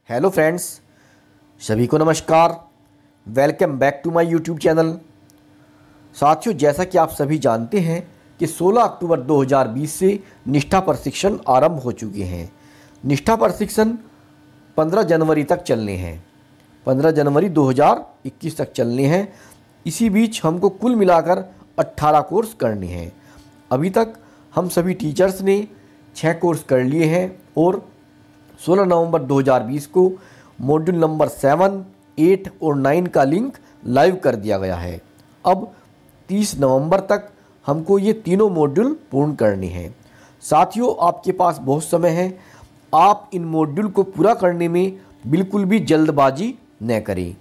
Hello friends, सभी को नमस्कार। Welcome back to my YouTube channel. साथियों, जैसा कि आप सभी जानते हैं कि 16 अक्टूबर 2020 से निष्ठा प्रशिक्षण आरंभ हो चुके हैं। निष्ठा प्रशिक्षण 15 जनवरी तक चलने हैं, 15 जनवरी 2021 तक चलने हैं। इसी बीच हमको कुल मिलाकर 18 कोर्स करने हैं। अभी तक हम सभी टीचर्स ने 6 कोर्स कर लिए हैं और 16 नवंबर 2020 को मॉड्यूल नंबर 7, 8 और 9 का लिंक लाइव कर दिया गया है। अब 30 नवंबर तक हमको ये तीनों मॉड्यूल पूर्ण करने हैं। साथियों, आपके पास बहुत समय है। आप इन मॉड्यूल को पूरा करने में बिल्कुल भी जल्दबाजी न करें,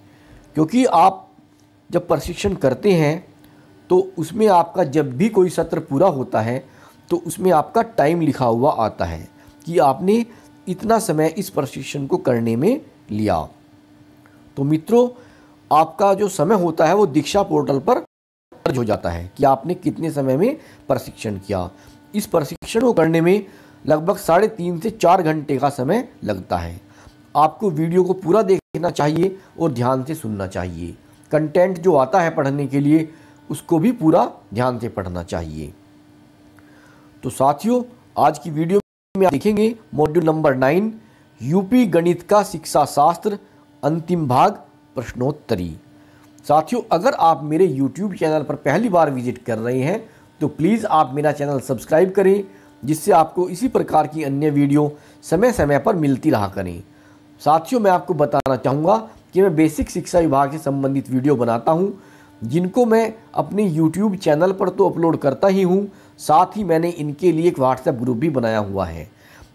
क्योंकि आप जब प्रशिक्षण करते हैं तो उसमें आपका जब भी कोई सत्र पूरा होता है तो उसमें आपका टाइम लिखा हुआ आता है कि आपने इतना समय इस प्रशिक्षण को करने में लिया। तो मित्रों, आपका जो समय होता है वो दीक्षा पोर्टल पर दर्ज हो जाता है कि आपने कितने समय में प्रशिक्षण किया। इस प्रशिक्षण को करने में लगभग 3.5 से 4 घंटे का समय लगता है। आपको वीडियो को पूरा देखना चाहिए और ध्यान से सुनना चाहिए। कंटेंट जो आता है पढ़ने के लिए उसको भी पूरा ध्यान से पढ़ना चाहिए। तो साथियों, आज की वीडियो में आप देखेंगे मॉड्यूल नंबर 9 यूपी गणित का शिक्षा शास्त्र अंतिम भाग प्रश्नोत्तरी। साथियों, अगर आप मेरे YouTube चैनल पर पहली बार विजिट कर रहे हैं तो प्लीज़ आप मेरा चैनल सब्सक्राइब करें, जिससे आपको इसी प्रकार की अन्य वीडियो समय समय पर मिलती रहा करें। साथियों, मैं आपको बताना चाहूँगा कि मैं बेसिक शिक्षा विभाग से संबंधित वीडियो बनाता हूँ, जिनको मैं अपने YouTube चैनल पर तो अपलोड करता ही हूँ, साथ ही मैंने इनके लिए एक व्हाट्सएप ग्रुप भी बनाया हुआ है।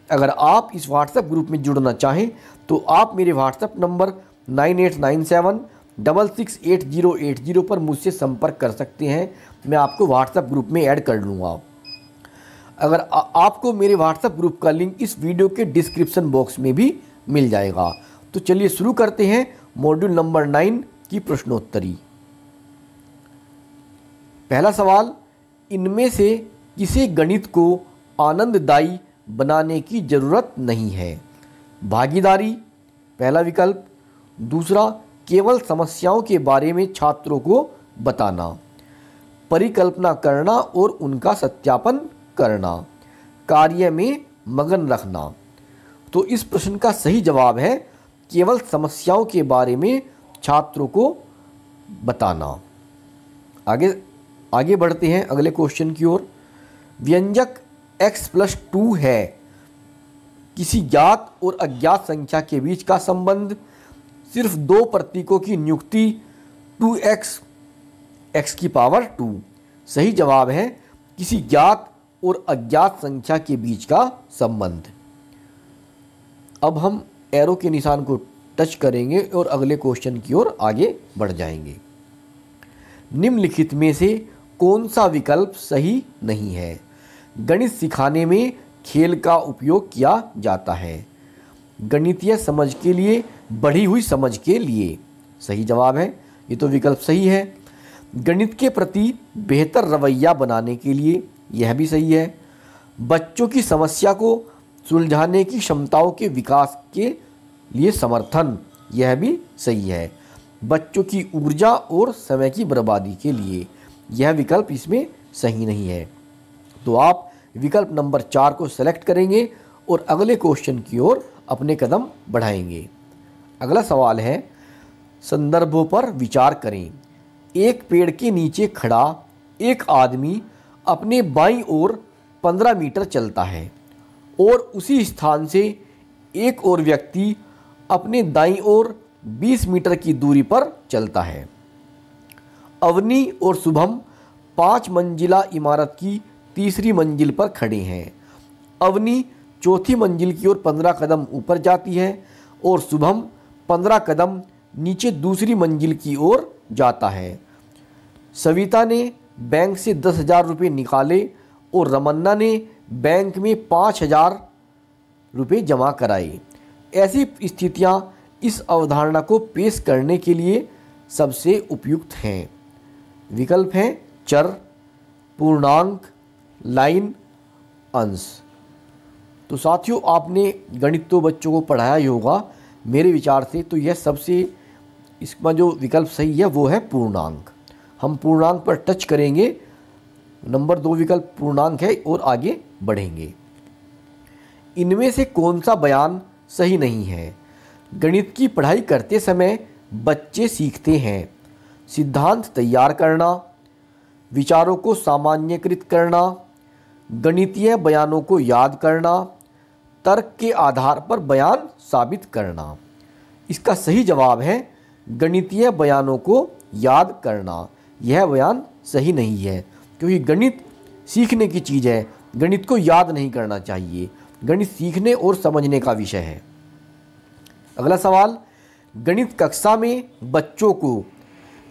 अगर आप इस व्हाट्सएप ग्रुप में जुड़ना चाहें तो आप मेरे व्हाट्सएप नंबर 9897668080 पर मुझसे संपर्क कर सकते हैं। मैं आपको व्हाट्सएप ग्रुप में ऐड कर लूँगा। अगर आपको मेरे व्हाट्सएप ग्रुप का लिंक इस वीडियो के डिस्क्रिप्शन बॉक्स में भी मिल जाएगा। तो चलिए शुरू करते हैं मॉड्यूल नंबर 9 की प्रश्नोत्तरी। पहला सवाल, इनमें से किसी गणित को आनंददायी बनाने की जरूरत नहीं है? भागीदारी पहला विकल्प, दूसरा केवल समस्याओं के बारे में छात्रों को बताना, परिकल्पना करना और उनका सत्यापन करना, कार्य में मगन रखना। तो इस प्रश्न का सही जवाब है केवल समस्याओं के बारे में छात्रों को बताना। आगे बढ़ते हैं अगले क्वेश्चन की ओर। व्यंजक x+2 है। किसी ज्ञात और अज्ञात संख्या के बीच का संबंध, सिर्फ 2 प्रतीकों की नियुक्ति, 2x x की पावर 2। सही जवाब है किसी ज्ञात और अज्ञात संख्या के बीच का संबंध। अब हम एरो के निशान को टच करेंगे और अगले क्वेश्चन की ओर आगे बढ़ जाएंगे। निम्नलिखित में से कौन सा विकल्प सही नहीं है? गणित सिखाने में खेल का उपयोग किया जाता है, गणितीय समझ के लिए, बढ़ी हुई समझ के लिए। सही जवाब है, ये तो विकल्प सही है। गणित के प्रति बेहतर रवैया बनाने के लिए, यह भी सही है। बच्चों की समस्या को सुलझाने की क्षमताओं के विकास के लिए समर्थन, यह भी सही है। बच्चों की ऊर्जा और समय की बर्बादी के लिए, यह विकल्प इसमें सही नहीं है। तो आप विकल्प नंबर 4 को सेलेक्ट करेंगे और अगले क्वेश्चन की ओर अपने कदम बढ़ाएंगे। अगला सवाल है, संदर्भों पर विचार करें। एक पेड़ के नीचे खड़ा एक आदमी अपने बाईं ओर 15 मीटर चलता है और उसी स्थान से एक और व्यक्ति अपने दाईं ओर 20 मीटर की दूरी पर चलता है। अवनी और शुभम 5 मंजिला इमारत की तीसरी मंजिल पर खड़े हैं। अवनी चौथी मंजिल की ओर 15 कदम ऊपर जाती है और शुभम 15 कदम नीचे दूसरी मंजिल की ओर जाता है। सविता ने बैंक से 10,000 रुपये निकाले और रमन्ना ने बैंक में 5,000 रुपये जमा कराए। ऐसी स्थितियां इस अवधारणा को पेश करने के लिए सबसे उपयुक्त हैं। विकल्प हैं चर, पूर्णांक, लाइन, अंश। तो साथियों, आपने गणित तो बच्चों को पढ़ाया ही होगा, मेरे विचार से तो यह सबसे इसका जो विकल्प सही है वो है पूर्णांक। हम पूर्णांक पर टच करेंगे, नंबर 2 विकल्प पूर्णांक है और आगे बढ़ेंगे। इनमें से कौन सा बयान सही नहीं है? गणित की पढ़ाई करते समय बच्चे सीखते हैं सिद्धांत तैयार करना, विचारों को सामान्यीकृत करना, गणितीय बयानों को याद करना, तर्क के आधार पर बयान साबित करना। इसका सही जवाब है गणितीय बयानों को याद करना। यह बयान सही नहीं है, क्योंकि गणित सीखने की चीज़ है, गणित को याद नहीं करना चाहिए। गणित सीखने और समझने का विषय है। अगला सवाल, गणित कक्षा में बच्चों को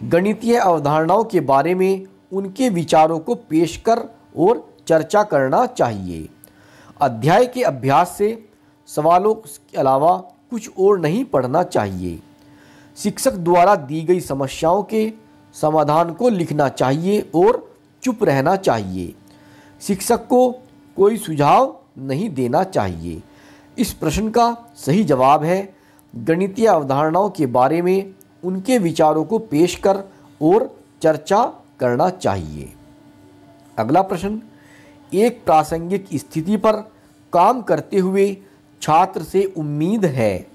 गणितीय अवधारणाओं के बारे में उनके विचारों को पेश कर और चर्चा करना चाहिए। अध्याय के अभ्यास से सवालों के अलावा कुछ और नहीं पढ़ना चाहिए। शिक्षक द्वारा दी गई समस्याओं के समाधान को लिखना चाहिए और चुप रहना चाहिए। शिक्षक को कोई सुझाव नहीं देना चाहिए। इस प्रश्न का सही जवाब है गणितीय अवधारणाओं के बारे में उनके विचारों को पेश कर और चर्चा करना चाहिए। अगला प्रश्न, एक प्रासंगिक स्थिति पर काम करते हुए छात्र से उम्मीद है,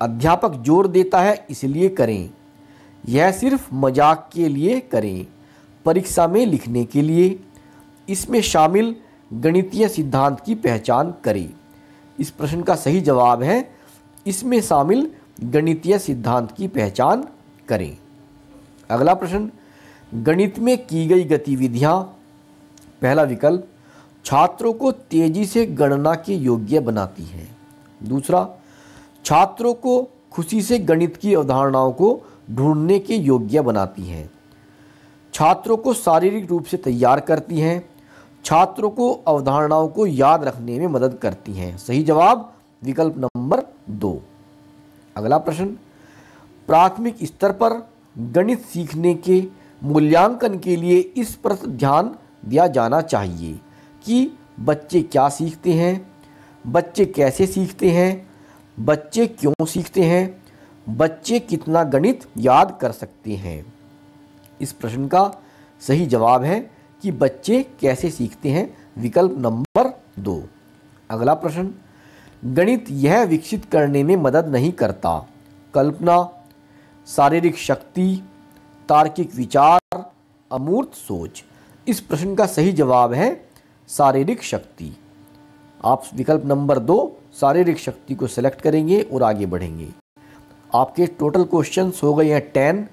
अध्यापक जोर देता है इसलिए करें, यह सिर्फ मजाक के लिए करें, परीक्षा में लिखने के लिए, इसमें शामिल गणितीय सिद्धांत की पहचान करें। इस प्रश्न का सही जवाब है इसमें शामिल गणितीय सिद्धांत की पहचान करें। अगला प्रश्न, गणित में की गई गतिविधियां, पहला विकल्प छात्रों को तेजी से गणना के योग्य बनाती है। दूसरा, छात्रों को खुशी से गणित की अवधारणाओं को ढूंढने के योग्य बनाती हैं। छात्रों को शारीरिक रूप से तैयार करती हैं। छात्रों को अवधारणाओं को याद रखने में मदद करती हैं। सही जवाब विकल्प नंबर 2। अगला प्रश्न, प्राथमिक स्तर पर गणित सीखने के मूल्यांकन के लिए इस पर ध्यान दिया जाना चाहिए कि बच्चे क्या सीखते हैं, बच्चे कैसे सीखते हैं, बच्चे क्यों सीखते हैं, बच्चे कितना गणित याद कर सकते हैं। इस प्रश्न का सही जवाब है कि बच्चे कैसे सीखते हैं, विकल्प नंबर 2। अगला प्रश्न, गणित यह विकसित करने में मदद नहीं करता, कल्पना, शारीरिक शक्ति, तार्किक विचार, अमूर्त सोच। इस प्रश्न का सही जवाब है शारीरिक शक्ति। आप विकल्प नंबर 2 शारीरिक शक्ति को सिलेक्ट करेंगे और आगे बढ़ेंगे। आपके टोटल क्वेश्चंस हो गए हैं 10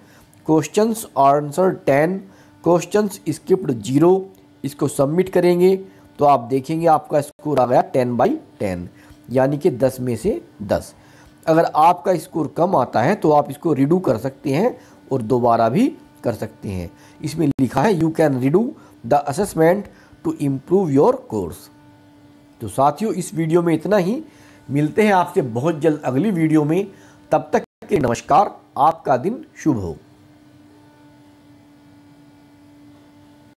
क्वेश्चंस, आंसर 10 क्वेश्चंस, स्किप्ड 0। इसको सबमिट करेंगे तो आप देखेंगे आपका स्कोर आ गया 10/10, यानी कि 10 में से 10। अगर आपका स्कोर कम आता है तो आप इसको रिडू कर सकते हैं और दोबारा भी कर सकते हैं। इसमें लिखा है you can redo the assessment to improve your course. तो साथियों, इस वीडियो में इतना ही। मिलते हैं आपसे बहुत जल्द अगली वीडियो में। तब तक के नमस्कार। आपका दिन शुभ हो।